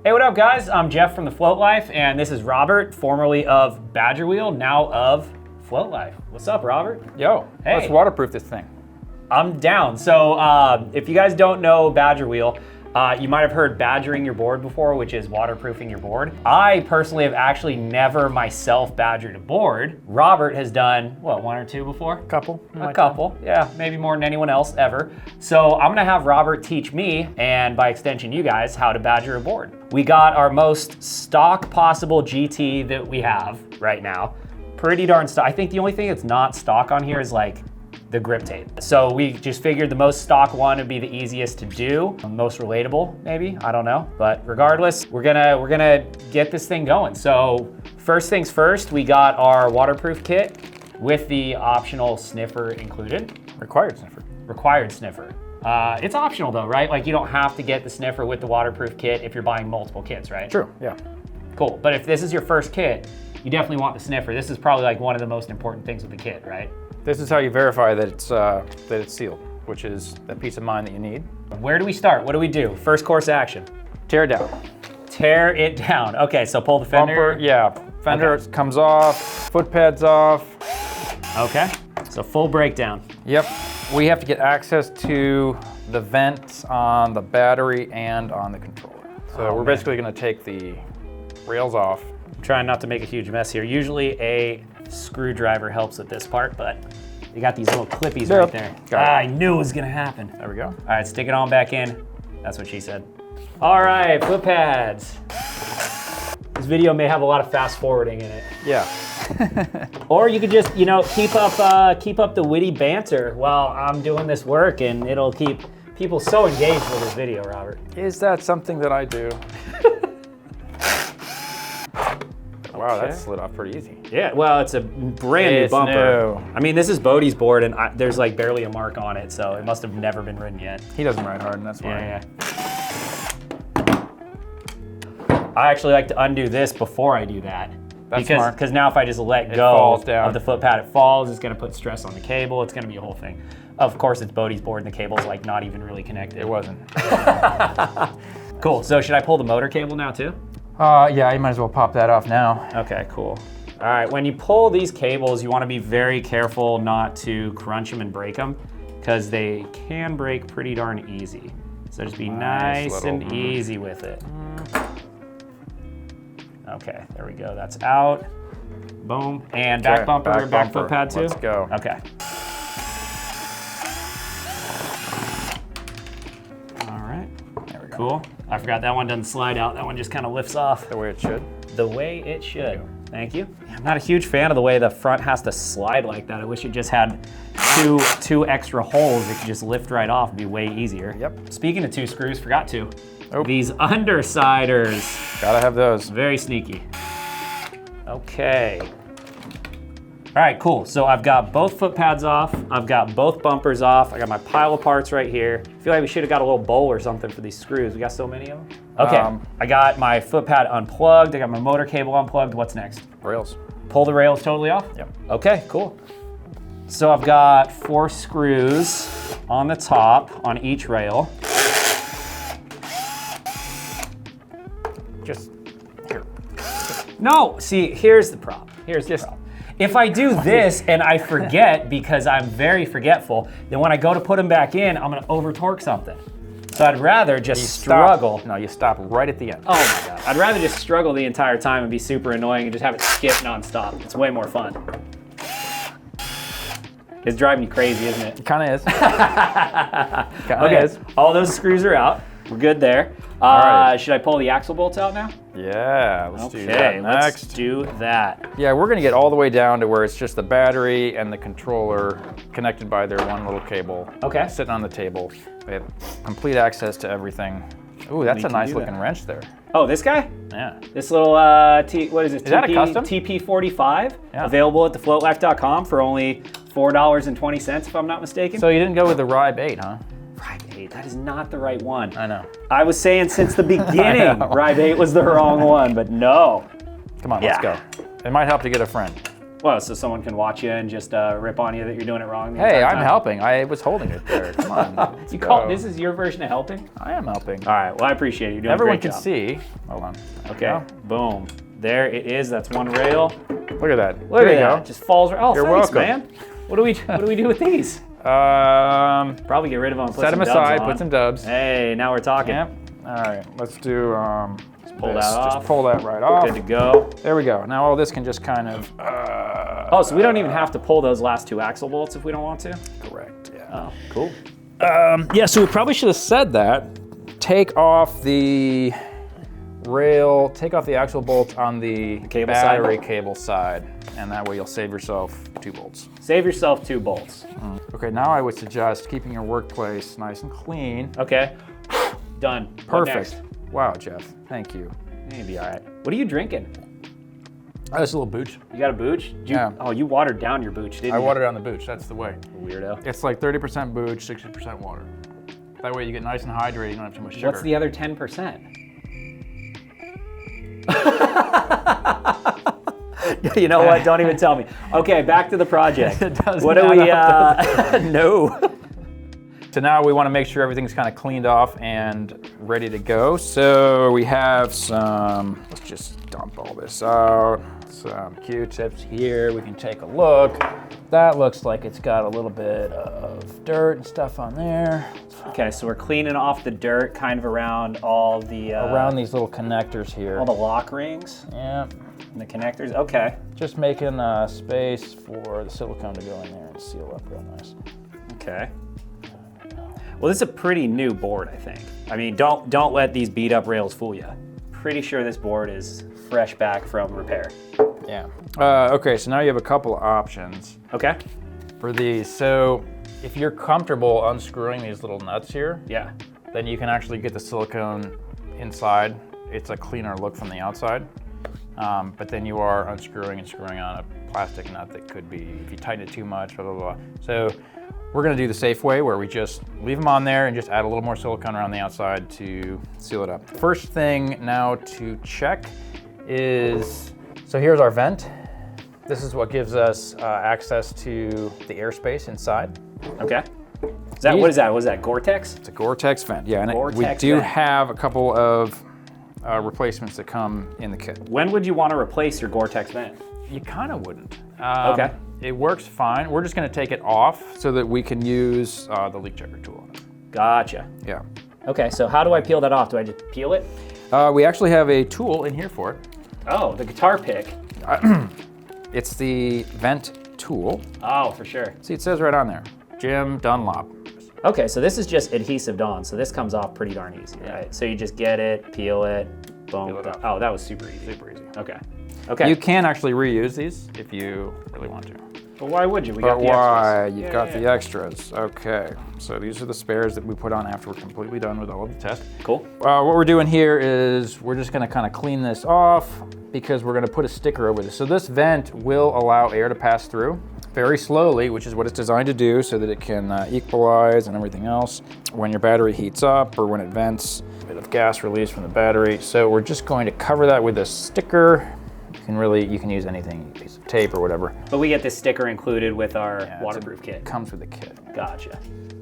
Hey, what up, guys? I'm Jeff from TheFloatLife, and this is Robert, formerly of Badgerwheel, now of TheFloatLife. What's up, Robert? Yo, hey. Let's waterproof this thing. I'm down. So if you guys don't know Badgerwheel, you might have heard badgering your board before, which is waterproofing your board. I personally have actually never myself badgered a board. Robert has done, what, one or two before? A couple, yeah, maybe more than anyone else ever. So I'm gonna have Robert teach me, and by extension you guys, how to badger a board. We got our most stock possible GT that we have right now. Pretty darn stock. I think the only thing that's not stock on here is like the grip tape. So we just figured the most stock one would be the easiest to do, most relatable maybe, I don't know. But regardless, we're gonna get this thing going. So first things first, we got our waterproof kit with the optional sniffer included. Required sniffer. Required sniffer. It's optional though, right? Like you don't have to get the sniffer with the waterproof kit if you're buying multiple kits, right? True, yeah. Cool, but if this is your first kit, you definitely want the sniffer. This is probably like one of the most important things with the kit, right? This is how you verify that it's sealed, which is that peace of mind that you need. Where do we start? What do we do? First course action. Tear it down. Tear it down. Okay, so pull the fender. Bumper, yeah. Fender comes off, foot pads off. Okay, so full breakdown. Yep. We have to get access to the vents on the battery and on the controller. So we're basically gonna take the rails off. I'm trying not to make a huge mess here. Usually a screwdriver helps with this part, but you got these little clippies right there. I knew it was gonna happen. There we go. All right, stick it on back in. That's what she said. All right, foot pads. This video may have a lot of fast forwarding in it. Yeah. Or you could just, you know, keep up the witty banter while I'm doing this work, and it'll keep people so engaged with this video, Robert. Is that something that I do? Wow, that slid off pretty easy. Yeah, well, it's a brand new bumper. New. I mean, this is Bodie's board, and there's like barely a mark on it, so it must have never been ridden yet. He doesn't ride hard, and that's why. Yeah. I actually like to undo this before I do that. That's smart. Because now if I just let go of the foot pad, it falls. It's gonna put stress on the cable. It's gonna be a whole thing. Of course, it's Bodie's board, and the cable's like not even really connected. It wasn't. Cool. So should I pull the motor cable now too? Yeah, you might as well pop that off now. Okay, cool. All right, when you pull these cables, you wanna be very careful not to crunch them and break them, because they can break pretty darn easy. So just be nice and easy with it. Okay, there we go, that's out. Boom, and back bumper, back foot pad too? Let's go. Okay. All right, there we go. Cool. I forgot that one doesn't slide out. That one just kind of lifts off. The way it should. The way it should. Thank you. I'm not a huge fan of the way the front has to slide like that. I wish it just had two extra holes that could just lift right off. It'd be way easier. Yep. Speaking of two screws, forgot to. These undersiders. Gotta have those. Very sneaky. Okay. All right, cool. So I've got both foot pads off. I've got both bumpers off. I got my pile of parts right here. I feel like we should have got a little bowl or something for these screws. We got so many of them. Okay, I got my foot pad unplugged. I got my motor cable unplugged. What's next? Rails. Pull the rails totally off? Yep. Okay, cool. So I've got 4 screws on the top on each rail. Just here. No, see, here's the problem. Here's the problem. If I do this and I forget because I'm very forgetful, then when I go to put them back in, I'm gonna over torque something. So I'd rather just struggle. No, you stop right at the end. Oh my God. I'd rather just struggle the entire time and be super annoying and just have it skip nonstop. It's way more fun. It's driving me crazy, isn't it? It kind of is. Okay, all those screws are out. We're good there. Should I pull the axle bolts out now? Yeah, let's do that next. Let's do that. Yeah, we're gonna get all the way down to where it's just the battery and the controller connected by their one little cable. Okay. Sitting on the table. We have complete access to everything. Ooh, that's a nice looking wrench there. Oh, this guy? Yeah. This little, what is it? Is that a custom? TP45, yeah. Available at thefloatlife.com for only $4.20 if I'm not mistaken. So you didn't go with the Ribe 8, huh? Ribe 8, that is not the right one. I know. I was saying since the beginning, Ribe 8 was the wrong one, but no. Come on, let's go. It might help to get a friend. Well, so someone can watch you and just rip on you that you're doing it wrong. Hey, I'm helping. I was holding it there. Come on. You call this is your version of helping? I am helping. All right. Well, I appreciate it. You're doing Everyone a great can job. see. Hold on. Okay. Boom. There it is. That's one rail. Look at that. Look at that. It just falls right. Oh, You're thanks, welcome. man. What do we do with these? Probably get rid of them. And put Set them some aside. dubs on. Put some dubs. Hey, now we're talking. Yep. All right. Let's do. Pull that off. Just pull that right off. Good to go. There we go. Now all this can just kind of. Oh, so we don't even have to pull those last two axle bolts if we don't want to? Correct. Yeah. Oh, cool. Yeah. So we probably should have said that. Take off the rail. Take off the axle bolt on the cable battery side? cable side, and that way you'll save yourself 2 bolts. Save yourself 2 bolts. Okay. Now I would suggest keeping your workplace nice and clean. Okay. Done. What Perfect. next? Wow, Jeff. Thank you. Maybe all right. What are you drinking? Oh, that's a little booch. You got a booch? Yeah. Oh, you watered down your booch, didn't you? I watered down the booch. That's the way. Weirdo. It's like 30% booch, 60% water. That way you get nice and hydrated. You don't have too much sugar. What's the other 10%? You know what? Don't even tell me. Okay, back to the project. What do we? No. So now we want to make sure everything's kind of cleaned off and ready to go. So we have some, let's just dump all this out. Some Q-tips here. We can take a look. That looks like it's got a little bit of dirt and stuff on there. Okay, so we're cleaning off the dirt kind of around all the... around these little connectors here. all the lock rings Yeah. and the connectors. Okay. Just making space for the silicone to go in there and seal up real nice. Okay. Well, this is a pretty new board, I think. I mean, don't let these beat up rails fool you. Pretty sure this board is fresh back from repair. Yeah. Okay, so now you have a couple of options Okay. for these. So if you're comfortable unscrewing these little nuts here, Yeah. then you can actually get the silicone inside. It's a cleaner look from the outside. But then you are unscrewing and screwing on a plastic nut that could be, if you tighten it too much, blah, blah, blah. So we're gonna do the safe way where we just leave them on there and just add a little more silicone around the outside to seal it up. First thing now to check is, so here's our vent. This is what gives us access to the airspace inside. Okay. Is that, what is that? Was that Gore-Tex? It's a Gore-Tex vent, yeah, and we Gore-Tex do vent. have a couple of replacements that come in the kit. When would you want to replace your Gore-Tex vent? You kind of wouldn't. Okay. It works fine. We're just gonna take it off so that we can use the leak checker tool. Gotcha. Yeah. Okay, so how do I peel that off? Do I just peel it? We actually have a tool in here for it. Oh, the guitar pick. It's the vent tool. Oh, for sure. See, it says right on there, Jim Dunlop. Okay, so this is just adhesive Dawn, so this comes off pretty darn easy, right? So you just get it, peel it, boom. Peel it off. Oh, that was super easy. Super easy. Okay. Okay. You can actually reuse these if you really want to. But why would you? We But got the why? extras. You've got the extras. Okay. So these are the spares that we put on after we're completely done with all of the tests. Cool. What we're doing here is we're just gonna kind of clean this off because we're gonna put a sticker over this. So this vent will allow air to pass through very slowly, which is what it's designed to do so that it can equalize and everything else when your battery heats up or when it vents, a bit of gas release from the battery. So we're just going to cover that with a sticker. You can use anything, piece of tape or whatever. But we get this sticker included with our Yeah, waterproof kit. It comes with the kit. Gotcha.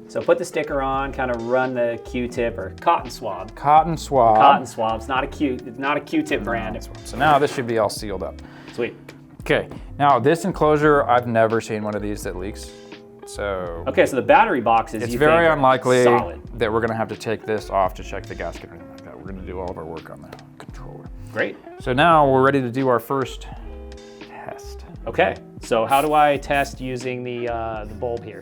So put the sticker on, kind of run the Q-tip or cotton swab. Cotton swab. Cotton swab. It's not a Q-tip brand. So now this should be all sealed up. Sweet. Okay, now this enclosure, I've never seen one of these that leaks. So Okay, so the battery box is it's very unlikely solid. that we're gonna have to take this off to check the gasket or anything like that. We're gonna do all of our work on the controller. Great. So now we're ready to do our first test. Okay, so how do I test using the bulb here?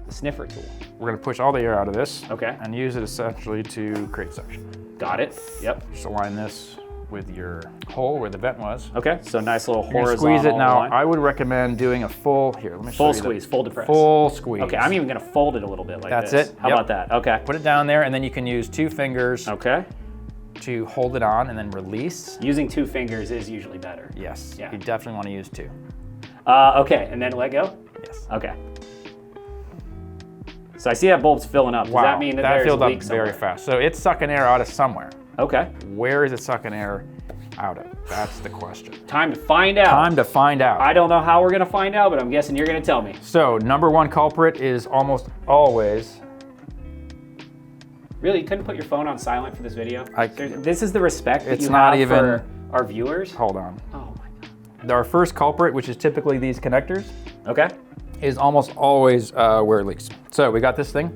The sniffer tool. We're gonna push all the air out of this. Okay. And use it essentially to create suction. Got it. Yep. Just align this with your hole where the vent was. Okay, so nice little You're gonna horizontal squeeze it now. line. I would recommend doing a full, here, let me show Full you the- squeeze, full depress. Full squeeze. Okay, I'm even gonna fold it a little bit like That's this. it. How Yep. about that? Okay. Put it down there and then you can use 2 fingers Okay. to hold it on and then release. Using 2 fingers is usually better. Yes, Yeah. you definitely want to use 2. Okay, and then let go? Yes. Okay. So I see that bulb's filling up. Does that mean that there's filled a up leak very somewhere? fast. So it's sucking air out of somewhere. Okay. Where is it sucking air? out of? That's the question. Time to find out. Time to find out. I don't know how we're gonna find out, but I'm guessing you're gonna tell me. So number one culprit is almost always. Really, you couldn't put your phone on silent for this video? I- This is the respect that It's you not have even- for our viewers? Hold on. Oh my God. Our first culprit, which is typically these connectors, Okay. is almost always where it leaks. So we got this thing.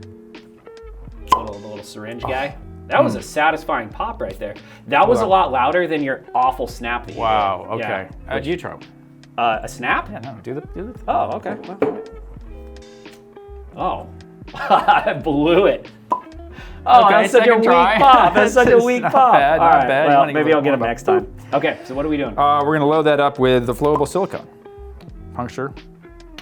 The little syringe guy. That was a satisfying pop right there. That was a lot louder than your awful snap that you Wow. did. Okay. Yeah. You try. A snap? Yeah. No. Do the. Oh, okay. Oh. I blew it. Oh, Okay, that's such a second weak try. pop. That's such a It's weak not pop. bad, All not right, bad. You well, wanna maybe give I'll it get more him of a next time. Okay, so what are we doing? We're gonna load that up with the flowable silicone. Puncture.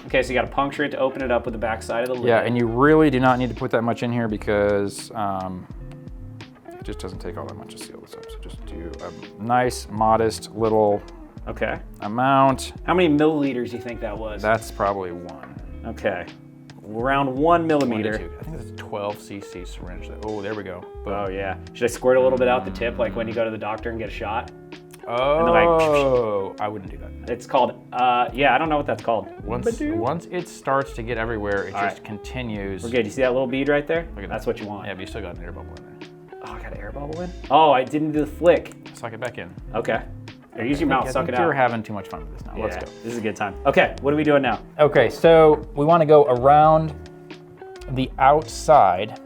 Okay, so you got to puncture it to open it up with the back side of the lid. Yeah, and you really do not need to put that much in here because it just doesn't take all that much to seal this up. So just do a nice, modest little Okay. amount. How many milliliters do you think that was? That's probably 1. Okay. Around 1 millimeter. 1 to 2. I think that's a 12 cc syringe. Oh, there we go. Boom. Oh yeah. Should I squirt a little bit out the tip, like when you go to the doctor and get a shot? Oh, I wouldn't do that. It's called, yeah, I don't know what that's called. Once it starts to get everywhere, it All just right. continues. We're good. You see that little bead right there? Look at That's that. what you want. Yeah, but you still got an air bubble in there. Oh, I got an air bubble in? Oh, I didn't do the flick. Suck it back in. Okay. Here, use your mouth, suck it You're out. having too much fun with this now. Let's Yeah, go. This is a good time. Okay, what are we doing now? Okay, so we want to go around the outside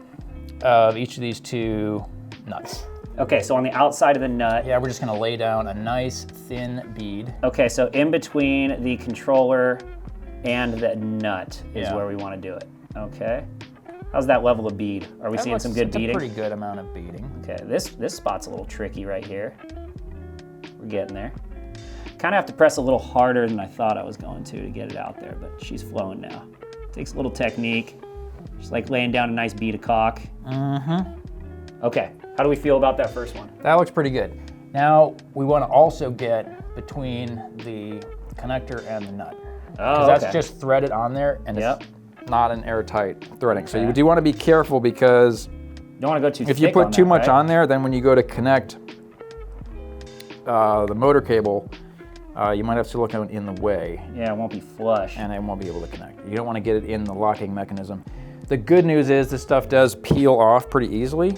of each of these two nuts. Okay, so on the outside of the nut. Yeah, we're just gonna lay down a nice thin bead. Okay, so in between the controller and the nut is Yeah. where we want to do it. Okay. How's that level of bead? Are we seeing some good beading? A pretty good amount of beading. Okay, this spot's a little tricky right here. We're getting there. Kind of have to press a little harder than I thought I was going to get it out there, but she's flowing now. Takes a little technique. Just like laying down a nice bead of caulk. Mm-hmm. Okay, how do we feel about that first one? That looks pretty good. Now we want to also get between the connector and the nut. Oh, That's okay. just threaded on there, and Yep. it's not an airtight threading. So Okay. you do want to be careful because You don't want to go too if you thick put on too that, much right? on there, then when you go to connect the motor cable, you might have silicone in the way, Yeah, it won't be flush. and it won't be able to connect. You don't want to get it in the locking mechanism. The good news is this stuff does peel off pretty easily.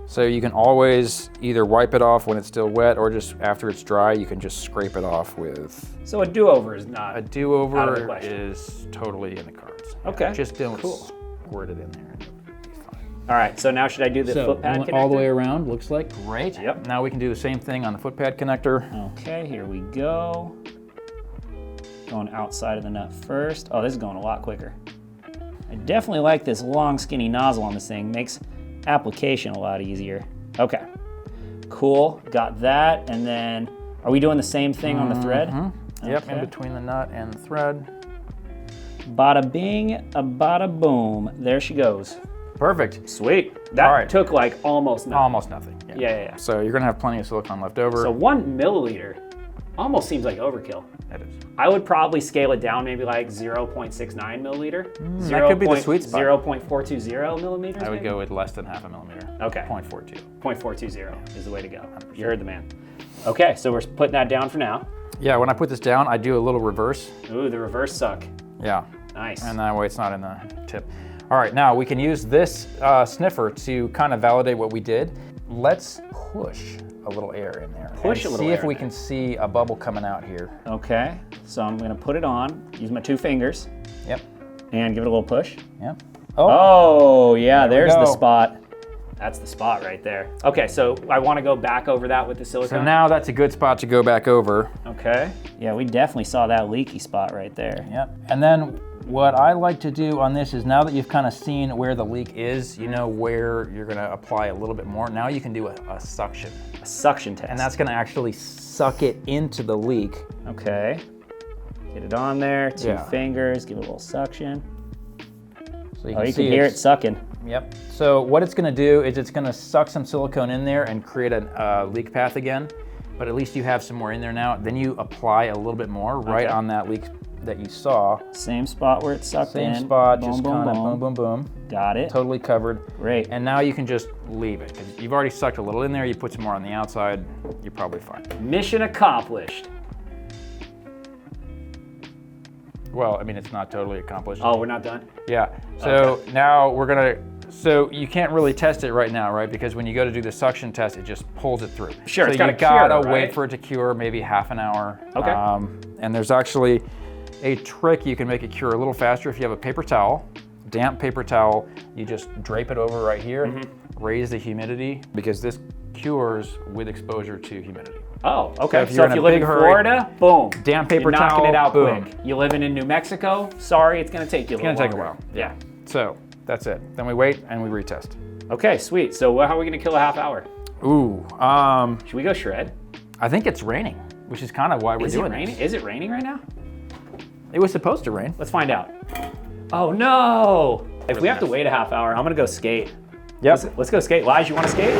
So you can always either wipe it off when it's still wet, or just after it's dry, you can just scrape it off with. So a do-over is not. A Out of the do-over question. is totally in the cards. Okay, Just don't cool. squirt it in there. It'll be fine. All right, so now should I do the foot pad connector? all the way around, looks like. Great. Yep. Now we can do the same thing on the foot pad connector. Okay, here we go. Going outside of the nut first. Oh, this is going a lot quicker. I definitely like this long, skinny nozzle on this thing. Makes application a lot easier. Okay, cool. Got that. And then, are we doing the same thing on the thread? Yep, Okay. in between the nut and the thread. Bada bing, a bada boom. There she goes. Perfect. Sweet. That All right. took like almost nothing. Almost nothing. Yeah. So you're gonna have plenty of silicone left over. So 1 milliliter almost seems like overkill. that is. I would probably scale it down maybe like 0.69 milliliter. that could be the sweet spot. 0.420 millimeters. I would maybe? go with less than half a millimeter. Okay. 0.42. 0.420 is the way to go. You heard the man. Okay, so we're putting that down for now. Yeah, when I put this down, I do a little reverse. Ooh, the reverse suck. Yeah, Nice. and that way it's not in the tip. All right, now we can use this sniffer to kind of validate what we did. Let's push a little air in there. Push and a little see air if we in can see a bubble coming out here. Okay, so I'm gonna put it on, use my 2 fingers, Yep, and give it a little push. yep. Oh, yeah, There we there's the go. spot. That's the spot right there. Okay, so I wanna go back over that with the So silicone. now that's a good spot to go back over. Okay. Yeah, we definitely saw that leaky spot right there. Yep. And then what I like to do on this is now that you've kind of seen where the leak is, you know where you're gonna apply a little bit more. Now you can do a suction. A suction test. And that's gonna actually suck it into the leak. Okay. Get it on there, 2 Yeah. fingers, give it a little suction. So you Oh, you see can hear it it's- sucking. Yep. So what it's gonna do is it's gonna suck some silicone in there and create a leak path again. But at least you have some more in there now. Then you apply a little bit more right Okay. on that leak that you saw. Same spot where it's sucked in. Same spot, Boom, just boom, kind of boom. boom, boom, boom. Got it. Totally covered. Great. And now you can just leave it. 'Cause you've already sucked a little in there, you put some more on the outside, you're probably fine. Mission accomplished. Well, I mean, it's not totally accomplished. Oh, we're not done? Yeah, so now we're gonna, so you can't really test it right now, right? Because when you go to do the suction test, it just pulls it through. Sure, so it's gotta you gotta cure, wait right? for it to cure, maybe half an hour. Okay. And there's actually a trick you can make it cure a little faster if you have a paper towel, damp paper towel. You just drape it over right here, raise the humidity, because this cures with exposure to humidity. Oh, okay. So if So you're if in you a live in big hurry, Florida, boom. damp paper You're knocking towel, it out boom. quick. You living in New Mexico? Sorry, it's gonna take you a little It's gonna take a longer. while. Yeah. So that's it. Then we wait and we retest. Okay, sweet. So how are we gonna kill a half hour? Ooh, Should we go shred? I think it's raining, which is kind of why we're Is it doing raining? this. Is it raining right now? It was supposed to rain. Let's find out. Oh no! If we have to wait a half hour, I'm gonna go skate. Yep. Let's go skate. Lige, you wanna skate?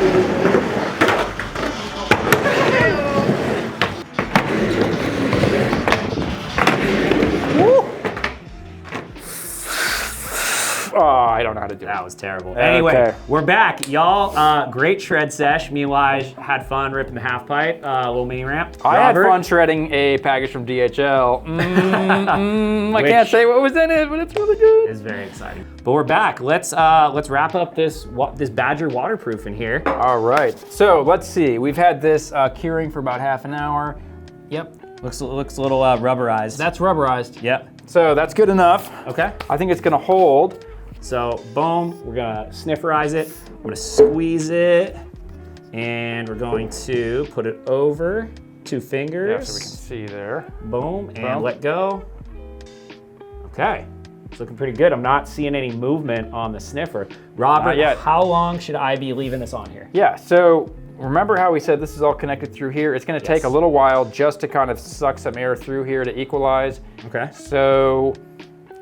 Oh, I don't know how to do That it. was terrible. Anyway, Okay. we're back, y'all. Great shred sesh. Me and Lige had fun ripping the half pipe, little mini ramp. I had Robert? fun shredding a package from DHL. I Which- can't say what was in it, but it's really good. It's very exciting. But we're back. Let's wrap up this Badger waterproof in here. All right. So let's see. We've had this curing for about half an hour. Yep. Looks a little rubberized. That's rubberized. Yep. So that's good enough. Okay. I think it's gonna hold. So boom, we're gonna snifferize it. I'm gonna squeeze it, and we're going to put it over 2 fingers. Yeah, so we can see there. Boom, and Boom. let go. Okay, it's looking pretty good. I'm not seeing any movement on the sniffer. Robert, Not yet. how long should I be leaving this on here? Yeah, so remember how we said this is all connected through here? It's gonna take a little while just to kind of suck some air through here to equalize. Okay. So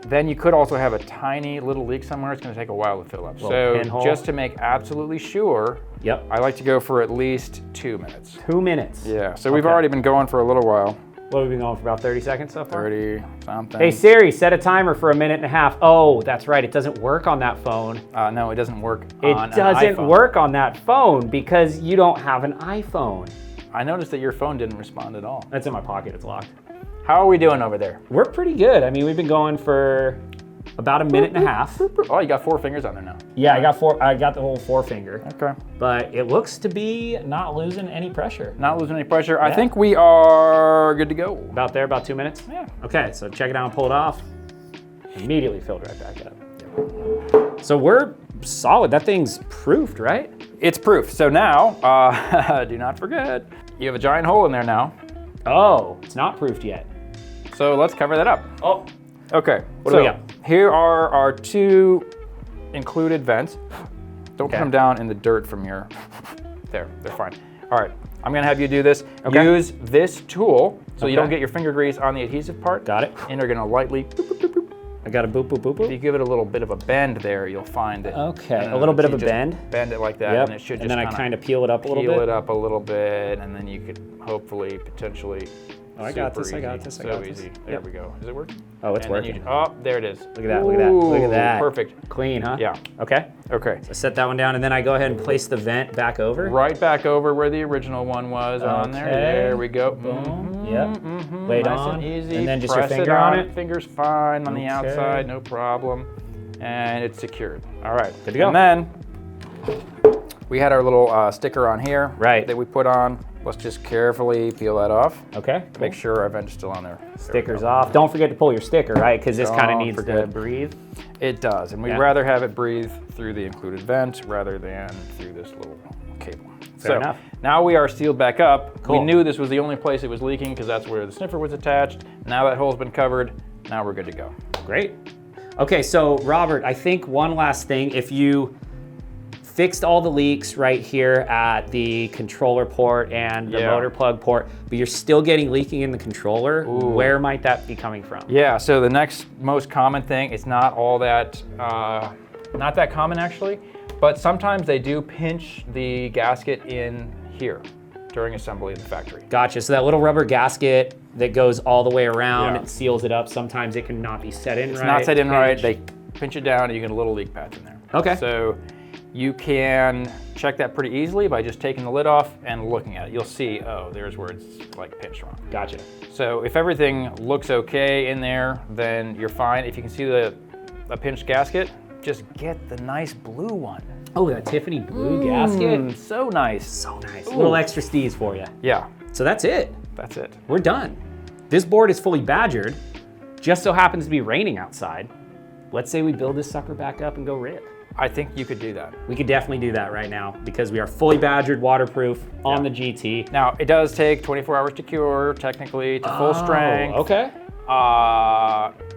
then you could also have a tiny little leak somewhere. It's gonna take a while to fill up. Little So pinhole. just to make absolutely sure, Yep. I like to go for at least 2 minutes. 2 minutes. Yeah, so we've Okay. already been going for a little while, What have we been going for about 30 seconds so far? 30 something. Hey Siri, set a timer for 1.5 minutes. Oh, that's right. It doesn't work on that phone. No, it doesn't work It on an doesn't iPhone. work on that phone because you don't have an iPhone. I noticed that your phone didn't respond at all. That's in my pocket. It's locked. How are we doing over there? We're pretty good. I mean, we've been going for about 1.5 minutes. Oh, you got 4 fingers on there now. Yeah, I got the whole forefinger, Okay. but it looks to be not losing any pressure. Not losing any pressure. I think we are good to go. About there, about 2 minutes. Yeah. Okay, so check it out and pull it off. Immediately filled right back up. So we're solid. That thing's proofed, right? It's proof. So now, do not forget, you have a giant hole in there now. Oh, it's not proofed yet. So let's cover that up. Oh, Okay. What do we got? Here are our 2 included vents. Don't Okay. put them down in the dirt from your, there, they're fine. All right, I'm gonna have you do this. Okay. Use this tool so you Okay. don't get your finger grease on the adhesive part. got it. And you're gonna lightly, boop, boop, boop, boop. I got a boop, boop, boop, If you boop. give it a little bit of a bend there, you'll find it. Okay, And a little bit of you a just bend. Bend it like that, Yep. and it should just And then I kind of peel it up a little peel bit. it up a little bit, and then you could hopefully, potentially. Oh, I got super this, I got easy. this, I So got this. easy. There Yep. we go. Is it working? Oh, it's And then working. oh, there it is. Look at that, look at that, look at that. Perfect. Clean, huh? Yeah. Okay. Okay. I set that one down and then I go ahead and place the vent back over. Right back over where the original one was on there. Okay. There we go. Boom. Yep. Lay it Nice on. and easy. And then just your Press finger on it. Finger's fine on the Okay. outside, no problem. And it's secured. All right. Good to go. And then we had our little sticker on here. Right. That we put on. Let's just carefully peel that off. Okay. Make sure our vent is still on there. There we Stickers go. off. Don't forget to pull your sticker, right? Because this kind of Don't needs to forget. breathe. It does, and we'd Yeah. rather have it breathe through the included vent rather than through this little cable. Fair enough. Now we are sealed back up. Cool. We knew this was the only place it was leaking because that's where the sniffer was attached. Now that hole's been covered. Now we're good to go. Great. Okay, so Robert, I think one last thing. If you fixed all the leaks right here at the controller port and the Yeah. motor plug port, but you're still getting leaking in the controller, where might that be coming from? Yeah, so the next most common thing, it's not all that, not that common actually, but sometimes they do pinch the gasket in here during assembly in the factory. Gotcha. So that little rubber gasket that goes all the way around, Yeah. it seals it up. Sometimes it can not be set in right. It's not set in right. Pinch. They pinch it down and you get a little leak patch in there. Okay. So you can check that pretty easily by just taking the lid off and looking at it. You'll see, oh, there's where it's like pinched wrong. Gotcha. So if everything looks okay in there, then you're fine. If you can see the pinched gasket, just get the nice blue one. Oh, that Tiffany blue gasket. So nice. So nice. Ooh. Little extra steez for you. Yeah, So that's it. that's it. We're done. This board is fully badgered. Just so happens to be raining outside. Let's say we build this sucker back up and go rip. I think you could do that. We could definitely do that right now because we are fully badgered, waterproof on the GT. Now, it does take 24 hours to cure, technically, to full strength. Okay.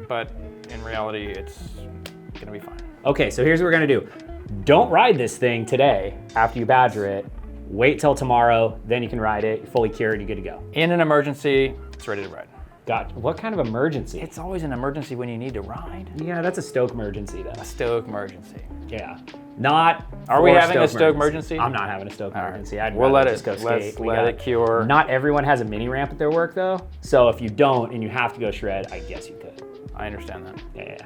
But in reality, it's gonna be fine. Okay, so here's what we're gonna do. Don't ride this thing today after you badger it. Wait till tomorrow, then you can ride it. You're fully cured, you're good to go. In an emergency, it's ready to ride. Gotcha. What kind of emergency? It's always an emergency when you need to ride. Yeah, that's a stoke emergency though. A stoke emergency. Yeah. Not. Are we for having a stoke emergency? I'm not having a stoke emergency. I'd We'll rather let it just go let's skate. let it cure. Not everyone has a mini ramp at their work though. So if you don't and you have to go shred, I guess you could. I understand that. Yeah.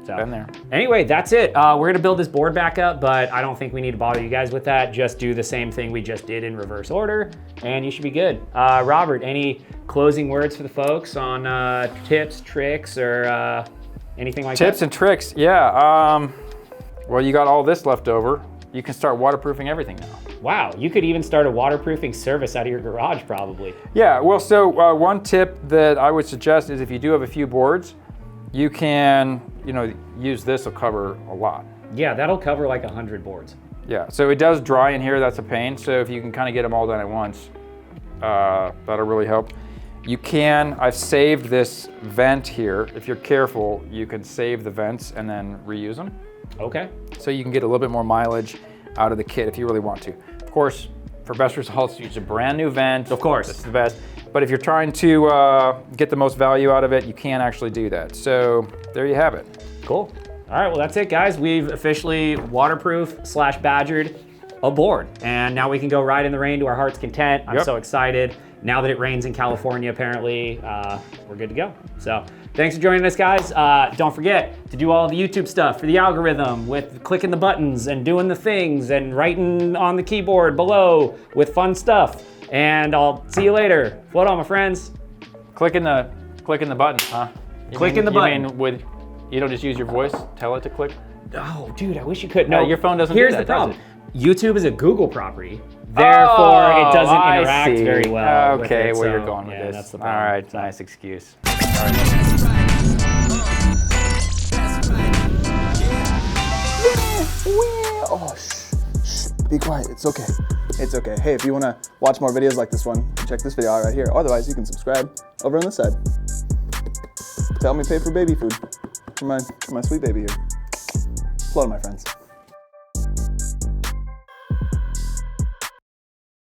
So Been there. anyway, that's it. We're gonna build this board back up, but I don't think we need to bother you guys with that. Just do the same thing we just did in reverse order, and you should be good. Robert, any closing words for the folks on tips, tricks, or anything like that? Tips and tricks, yeah. Well, you got all this left over. You can start waterproofing everything now. Wow, you could even start a waterproofing service out of your garage probably. Yeah, well, so one tip that I would suggest is if you do have a few boards, you can, use this will cover a lot. Yeah, that'll cover like 100 boards. Yeah, so it does dry in here, that's a pain. So if you can kind of get them all done at once, that'll really help. You can, I've saved this vent here. If you're careful, you can save the vents and then reuse them. Okay. So you can get a little bit more mileage out of the kit if you really want to. Of course, for best results, use a brand new vent. Of course. That's the best. But if you're trying to get the most value out of it, you can actually do that. So there you have it. Cool. All right, well, that's it, guys. We've officially waterproof/badgered a board. And now we can go ride in the rain to our heart's content. I'm so excited. Now that it rains in California, apparently, we're good to go. So thanks for joining us, guys. Don't forget to do all the YouTube stuff for the algorithm with clicking the buttons and doing the things and writing on the keyboard below with fun stuff. And I'll see you later. Float on, my friends. Clicking the button, huh? Clicking the button. You mean you don't just use your voice? Tell it to click? Oh, dude, I wish you could. No, your phone doesn't do Here's that, the problem. does YouTube is a Google property. Therefore, it doesn't interact very well. Okay, with it, where so, you're going with yeah, this. That's the All problem. right, So. nice excuse. Oh, shh, be quiet. It's okay. It's okay. Hey, if you want to watch more videos like this one, check this video out right here. Otherwise, you can subscribe over on this side. To help me pay for baby food for my sweet baby here. Float, my friends.